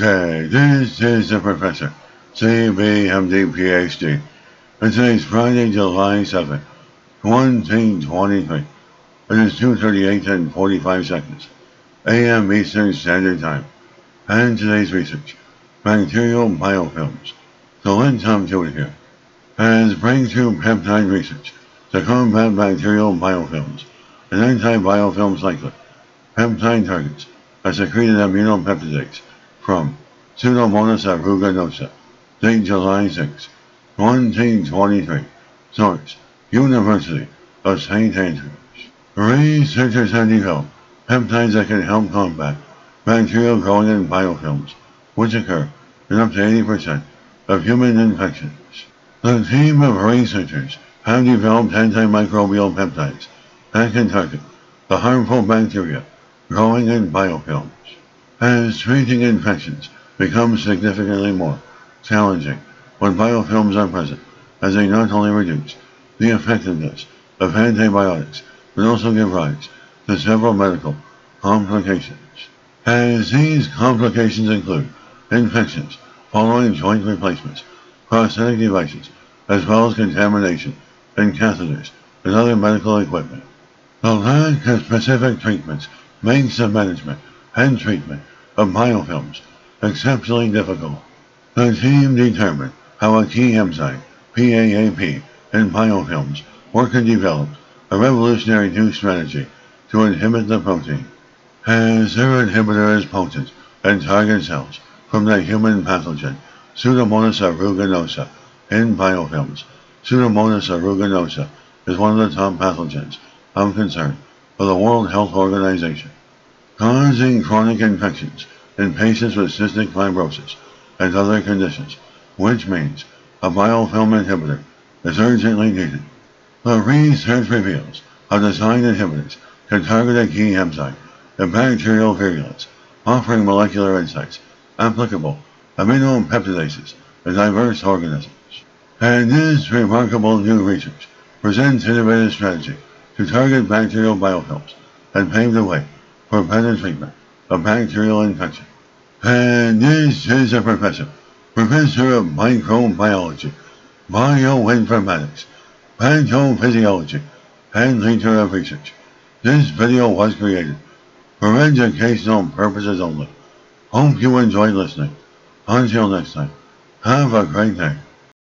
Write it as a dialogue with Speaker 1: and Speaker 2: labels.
Speaker 1: Okay, this is the Professor, CBMD PhD, and today's Friday, July 7th, 2023. It is 2:38 and 45 seconds, AM Eastern Standard Time, and today's research, bacterial biofilms. So let's come to it here. As breakthrough peptide research to combat bacterial biofilms, an anti-biofilm cyclic peptide targets are secreted immunopeptidases from Pseudomonas aeruginosa, date July 6, 2023. Source, University of St. Andrews. Researchers have developed peptides that can help combat bacterial growing in biofilms, which occur in up to 80% of human infections. The team of researchers have developed antimicrobial peptides that can target the harmful bacteria growing in biofilms. As treating infections becomes significantly more challenging when biofilms are present, as they not only reduce the effectiveness of antibiotics, but also give rise to several medical complications. As these complications include infections following joint replacements, prosthetic devices, as well as contamination in catheters and other medical equipment. The lack of specific treatments makes the management and treatment of biofilms exceptionally difficult. The team determined how a key enzyme, PAAP, in biofilms work and developed a revolutionary new strategy to inhibit the protein. As their inhibitor is potent and targets cells from the human pathogen Pseudomonas aeruginosa in biofilms. Pseudomonas aeruginosa is one of the top pathogens of concern for the World Health Organization, causing chronic infections in patients with cystic fibrosis and other conditions, which means a biofilm inhibitor is urgently needed. The research reveals how designed inhibitors can target a key enzyme in bacterial virulence, offering molecular insights applicable aminopeptidases in diverse organisms. And this remarkable new research presents innovative strategy to target bacterial biofilms and pave the way for better treatment of bacterial infection. And this is a professor of microbiology, bioinformatics, pathophysiology, and leader of research. This video was created for educational purposes only. Hope you enjoyed listening. Until next time, have a great day.